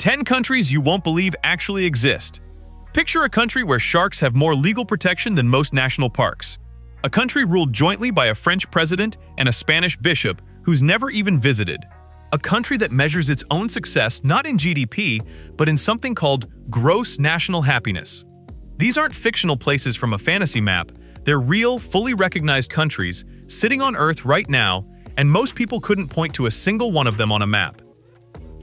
10 countries you won't believe actually exist. Picture a country where sharks have more legal protection than most national parks. A country ruled jointly by a French president and a Spanish bishop who's never even visited. A country that measures its own success not in GDP, but in something called gross national happiness. These aren't fictional places from a fantasy map. They're real, fully recognized countries sitting on Earth right now, and most people couldn't point to a single one of them on a map.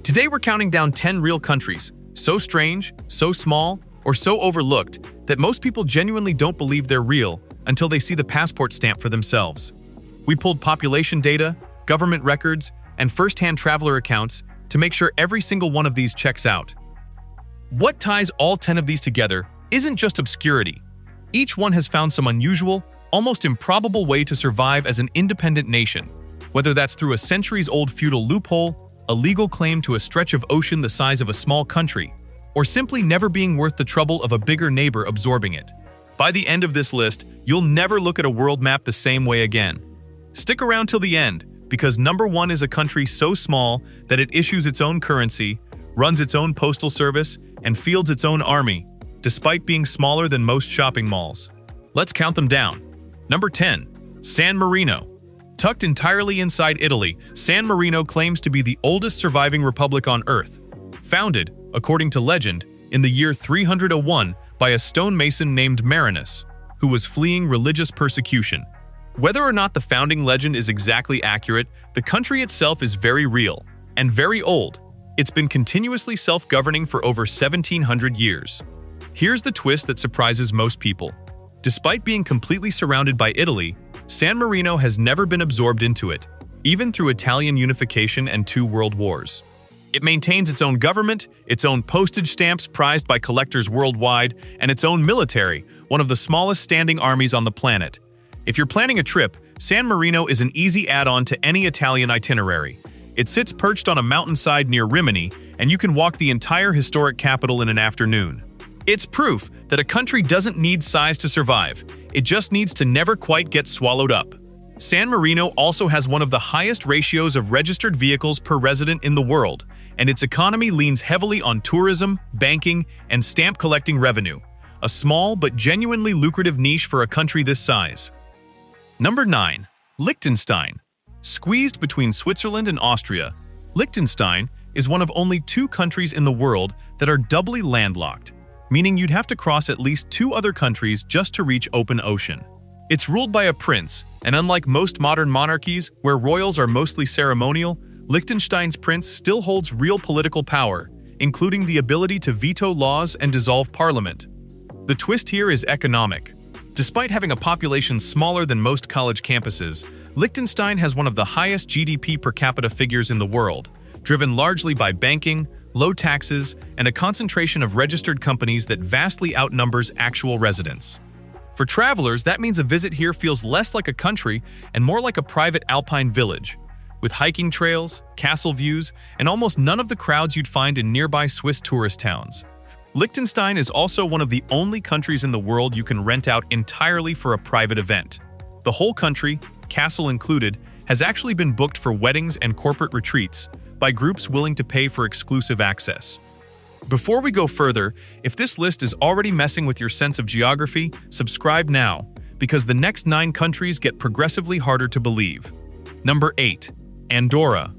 Today we're counting down 10 real countries, so strange, so small, or so overlooked that most people genuinely don't believe they're real until they see the passport stamp for themselves. We pulled population data, government records, and first-hand traveler accounts to make sure every single one of these checks out. What ties all 10 of these together isn't just obscurity. Each one has found some unusual, almost improbable way to survive as an independent nation, whether that's through a centuries-old feudal loophole, a legal claim to a stretch of ocean the size of a small country, or simply never being worth the trouble of a bigger neighbor absorbing it. By the end of this list, you'll never look at a world map the same way again. Stick around till the end, because number 1 is a country so small that it issues its own currency, runs its own postal service, and fields its own army, despite being smaller than most shopping malls. Let's count them down. Number 10. San Marino. Tucked entirely inside Italy, San Marino claims to be the oldest surviving republic on Earth. Founded, according to legend, in the year 301 by a stonemason named Marinus, who was fleeing religious persecution. Whether or not the founding legend is exactly accurate, the country itself is very real and very old. It's been continuously self-governing for over 1,700 years. Here's the twist that surprises most people. Despite being completely surrounded by Italy, San Marino has never been absorbed into it, even through Italian unification and 2 world wars. It maintains its own government, its own postage stamps prized by collectors worldwide, and its own military, one of the smallest standing armies on the planet. If you're planning a trip, San Marino is an easy add-on to any Italian itinerary. It sits perched on a mountainside near Rimini, and you can walk the entire historic capital in an afternoon. It's proof that a country doesn't need size to survive. It just needs to never quite get swallowed up. San Marino also has one of the highest ratios of registered vehicles per resident in the world, and its economy leans heavily on tourism, banking, and stamp collecting revenue, a small but genuinely lucrative niche for a country this size. Number 9. Liechtenstein. Squeezed between Switzerland and Austria, Liechtenstein is one of only 2 countries in the world that are doubly landlocked, meaning you'd have to cross at least 2 other countries just to reach open ocean. It's ruled by a prince, and unlike most modern monarchies where royals are mostly ceremonial, Liechtenstein's prince still holds real political power, including the ability to veto laws and dissolve parliament. The twist here is economic. Despite having a population smaller than most college campuses, Liechtenstein has one of the highest GDP per capita figures in the world, driven largely by banking, low taxes, and a concentration of registered companies that vastly outnumbers actual residents. For travelers, that means a visit here feels less like a country and more like a private alpine village, with hiking trails, castle views, and almost none of the crowds you'd find in nearby Swiss tourist towns. Liechtenstein is also one of the only countries in the world you can rent out entirely for a private event. The whole country, castle included, has actually been booked for weddings and corporate retreats by groups willing to pay for exclusive access. Before we go further, if this list is already messing with your sense of geography, subscribe now, because the next 9 countries get progressively harder to believe. Number 8. Andorra.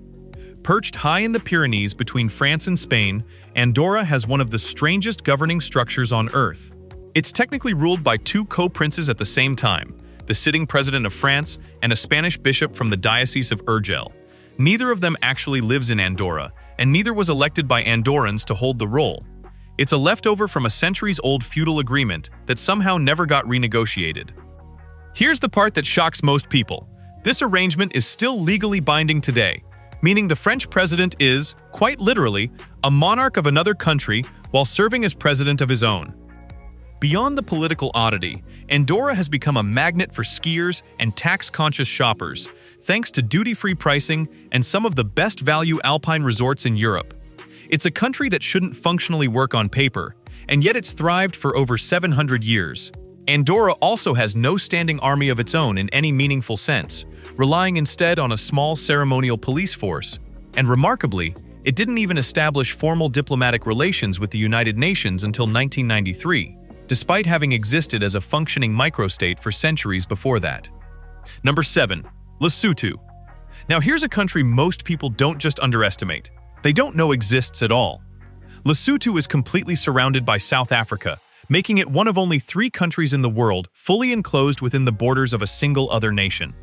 Perched high in the Pyrenees between France and Spain, Andorra has one of the strangest governing structures on Earth. It's technically ruled by 2 co-princes at the same time, the sitting president of France and a Spanish bishop from the Diocese of Urgell. Neither of them actually lives in Andorra, and neither was elected by Andorrans to hold the role. It's a leftover from a centuries-old feudal agreement that somehow never got renegotiated. Here's the part that shocks most people. This arrangement is still legally binding today, meaning the French president is, quite literally, a monarch of another country while serving as president of his own. Beyond the political oddity, Andorra has become a magnet for skiers and tax-conscious shoppers, thanks to duty-free pricing and some of the best value alpine resorts in Europe. It's a country that shouldn't functionally work on paper, and yet it's thrived for over 700 years. Andorra also has no standing army of its own in any meaningful sense, relying instead on a small ceremonial police force. And remarkably, It didn't even establish formal diplomatic relations with the United Nations until 1993, despite having existed as a functioning microstate for centuries before that. Number 7. Lesotho. Now here's a country most people don't just underestimate. They don't know exists at all. Lesotho is completely surrounded by South Africa, making it one of only 3 countries in the world fully enclosed within the borders of a single other nation.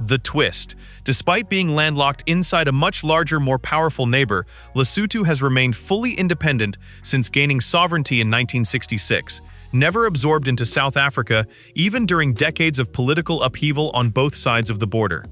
The twist: despite being landlocked inside a much larger, more powerful neighbor, Lesotho has remained fully independent since gaining sovereignty in 1966, never absorbed into South Africa, even during decades of political upheaval on both sides of the border.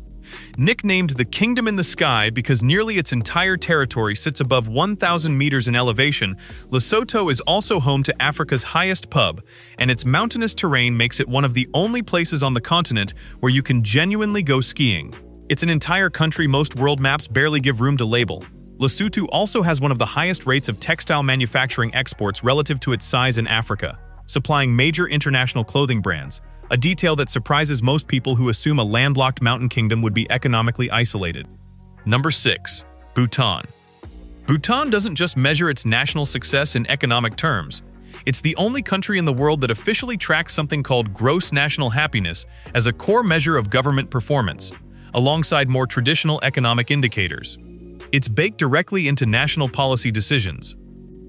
Nicknamed the Kingdom in the Sky because nearly its entire territory sits above 1,000 meters in elevation, Lesotho is also home to Africa's highest pub, and its mountainous terrain makes it one of the only places on the continent where you can genuinely go skiing. It's an entire country most world maps barely give room to label. Lesotho also has one of the highest rates of textile manufacturing exports relative to its size in Africa, supplying major international clothing brands, a detail that surprises most people who assume a landlocked mountain kingdom would be economically isolated. Number 6. Bhutan. Bhutan doesn't just measure its national success in economic terms. It's the only country in the world that officially tracks something called gross national happiness as a core measure of government performance, alongside more traditional economic indicators. It's baked directly into national policy decisions.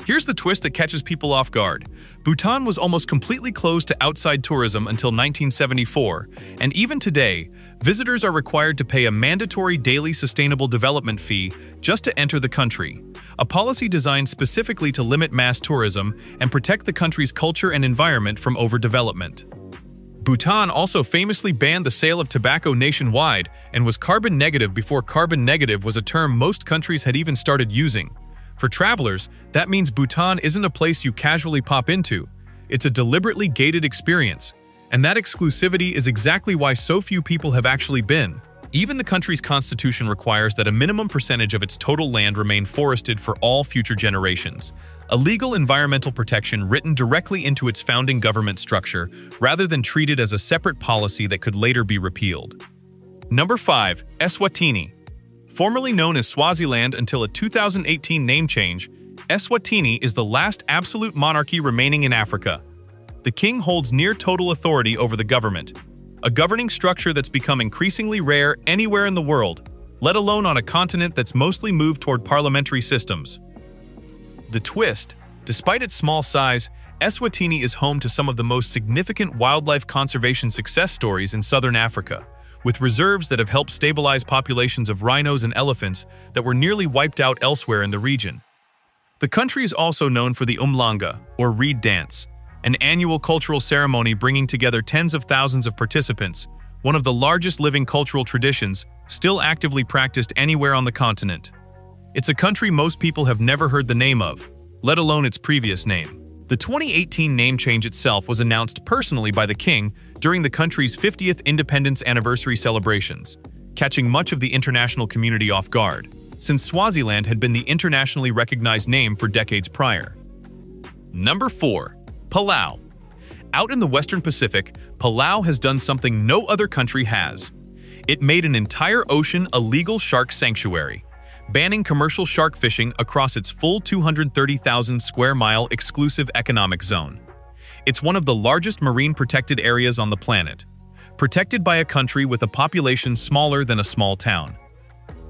Here's the twist that catches people off guard. Bhutan was almost completely closed to outside tourism until 1974, and even today, visitors are required to pay a mandatory daily sustainable development fee just to enter the country, a policy designed specifically to limit mass tourism and protect the country's culture and environment from overdevelopment. Bhutan also famously banned the sale of tobacco nationwide and was carbon negative before carbon negative was a term most countries had even started using. For travelers, that means Bhutan isn't a place you casually pop into. It's a deliberately gated experience, and that exclusivity is exactly why so few people have actually been. Even the country's constitution requires that a minimum percentage of its total land remain forested for all future generations, a legal environmental protection written directly into its founding government structure, rather than treated as a separate policy that could later be repealed. Number 5. Eswatini. Formerly known as Swaziland until a 2018 name change, Eswatini is the last absolute monarchy remaining in Africa. The king holds near total authority over the government, a governing structure that's become increasingly rare anywhere in the world, let alone on a continent that's mostly moved toward parliamentary systems. The twist: despite its small size, Eswatini is home to some of the most significant wildlife conservation success stories in southern Africa, with reserves that have helped stabilize populations of rhinos and elephants that were nearly wiped out elsewhere in the region. The country is also known for the Umhlanga, or reed dance, an annual cultural ceremony bringing together tens of thousands of participants, one of the largest living cultural traditions, still actively practiced anywhere on the continent. It's a country most people have never heard the name of, let alone its previous name. The 2018 name change itself was announced personally by the king during the country's 50th independence anniversary celebrations, catching much of the international community off guard, since Swaziland had been the internationally recognized name for decades prior. Number 4. Palau. Out in the Western Pacific, Palau has done something no other country has. It made an entire ocean a legal shark sanctuary, banning commercial shark fishing across its full 230,000 square mile exclusive economic zone. It's one of the largest marine protected areas on the planet, protected by a country with a population smaller than a small town.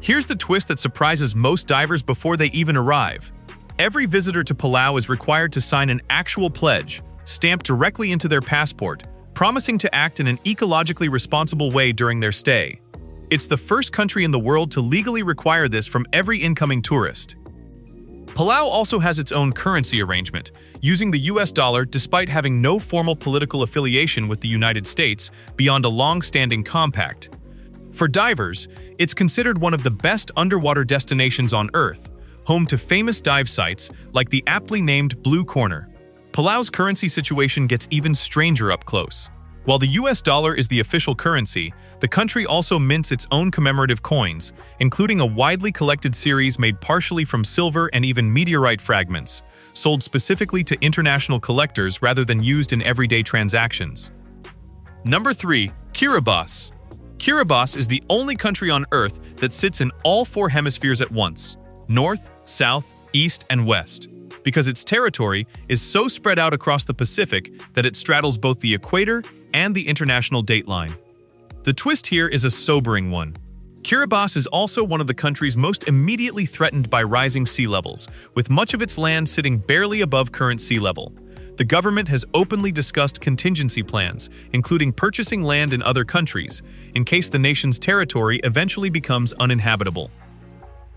Here's the twist that surprises most divers before they even arrive. Every visitor to Palau is required to sign an actual pledge, stamped directly into their passport, promising to act in an ecologically responsible way during their stay. It's the first country in the world to legally require this from every incoming tourist. Palau also has its own currency arrangement, using the US dollar despite having no formal political affiliation with the United States beyond a long-standing compact. For divers, it's considered one of the best underwater destinations on Earth, home to famous dive sites like the aptly named Blue Corner. Palau's currency situation gets even stranger up close. While the US dollar is the official currency, the country also mints its own commemorative coins, including a widely collected series made partially from silver and even meteorite fragments, sold specifically to international collectors rather than used in everyday transactions. Number 3. Kiribati. Kiribati is the only country on Earth that sits in all 4 hemispheres at once. north, south, east, and west, because its territory is so spread out across the Pacific that it straddles both the equator and the international dateline. The twist here is a sobering one. Kiribati is also one of the countries most immediately threatened by rising sea levels, with much of its land sitting barely above current sea level. The government has openly discussed contingency plans, including purchasing land in other countries, in case the nation's territory eventually becomes uninhabitable.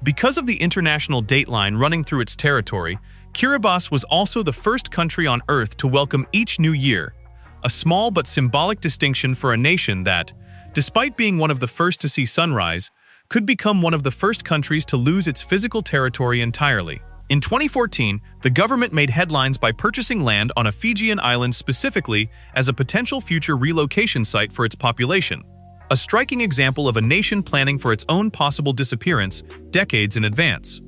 Because of the international dateline running through its territory, Kiribati was also the first country on Earth to welcome each new year, a small but symbolic distinction for a nation that, despite being one of the first to see sunrise, could become one of the first countries to lose its physical territory entirely. In 2014, the government made headlines by purchasing land on a Fijian island specifically as a potential future relocation site for its population, a striking example of a nation planning for its own possible disappearance decades in advance.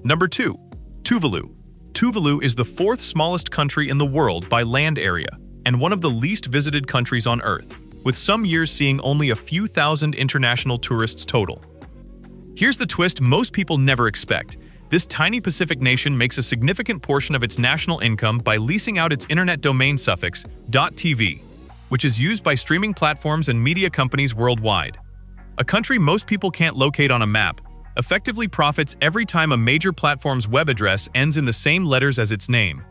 Number 2. Tuvalu. Tuvalu is the fourth smallest country in the world by land area, and one of the least visited countries on Earth, with some years seeing only a few thousand international tourists total. Here's the twist most people never expect. This tiny Pacific nation makes a significant portion of its national income by leasing out its internet domain suffix .tv, which is used by streaming platforms and media companies worldwide. A country most people can't locate on a map effectively profits every time a major platform's web address ends in the same letters as its name.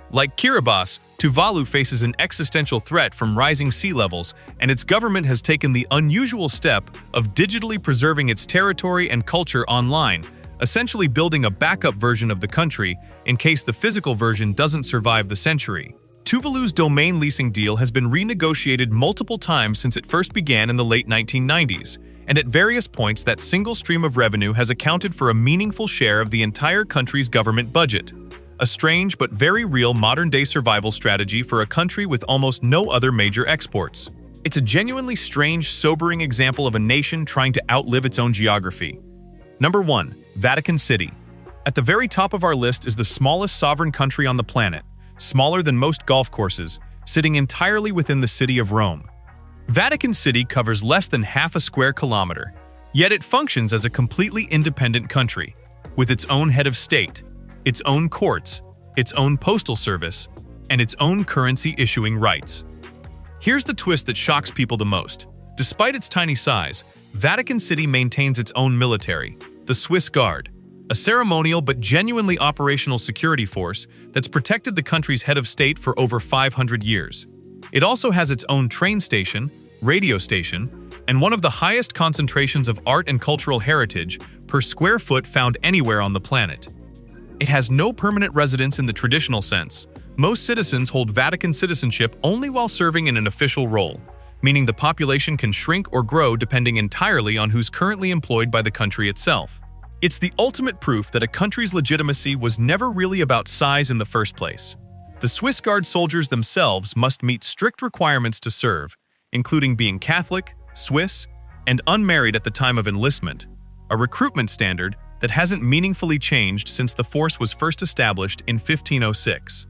Like Kiribati, Tuvalu faces an existential threat from rising sea levels, and its government has taken the unusual step of digitally preserving its territory and culture online, essentially building a backup version of the country in case the physical version doesn't survive the century. Tuvalu's domain leasing deal has been renegotiated multiple times since it first began in the late 1990s, and at various points that single stream of revenue has accounted for a meaningful share of the entire country's government budget. A strange but very real modern-day survival strategy for a country with almost no other major exports. It's a genuinely strange, sobering example of a nation trying to outlive its own geography. Number 1. Vatican City. At the very top of our list is the smallest sovereign country on the planet, smaller than most golf courses, sitting entirely within the city of Rome. Vatican City covers less than half a square kilometer, yet it functions as a completely independent country, with its own head of state, its own courts, its own postal service, and its own currency issuing rights. Here's the twist that shocks people the most. Despite its tiny size, Vatican City maintains its own military, the Swiss Guard, a ceremonial but genuinely operational security force that's protected the country's head of state for over 500 years. It also has its own train station, radio station, and one of the highest concentrations of art and cultural heritage per square foot found anywhere on the planet. It has no permanent residence in the traditional sense. Most citizens hold Vatican citizenship only while serving in an official role, meaning the population can shrink or grow depending entirely on who's currently employed by the country itself. It's the ultimate proof that a country's legitimacy was never really about size in the first place. The Swiss Guard soldiers themselves must meet strict requirements to serve, including being Catholic, Swiss, and unmarried at the time of enlistment, a recruitment standard that hasn't meaningfully changed since the force was first established in 1506.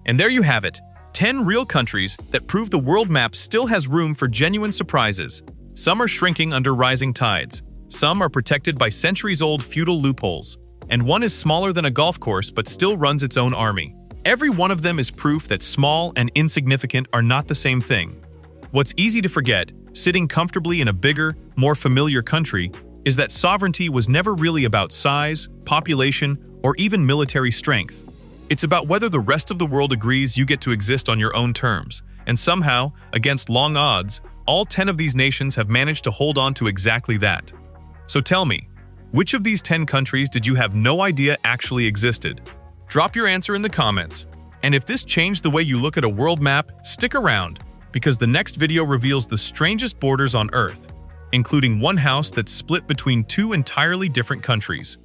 And there you have it, 10 real countries that prove the world map still has room for genuine surprises. Some are shrinking under rising tides, some are protected by centuries-old feudal loopholes, and one is smaller than a golf course but still runs its own army. Every one of them is proof that small and insignificant are not the same thing. What's easy to forget, sitting comfortably in a bigger, more familiar country, is that sovereignty was never really about size, population, or even military strength. It's about whether the rest of the world agrees you get to exist on your own terms, and somehow, against long odds, all 10 of these nations have managed to hold on to exactly that. So tell me, which of these 10 countries did you have no idea actually existed? Drop your answer in the comments. And if this changed the way you look at a world map, stick around, because the next video reveals the strangest borders on Earth, including one house that's split between two entirely different countries.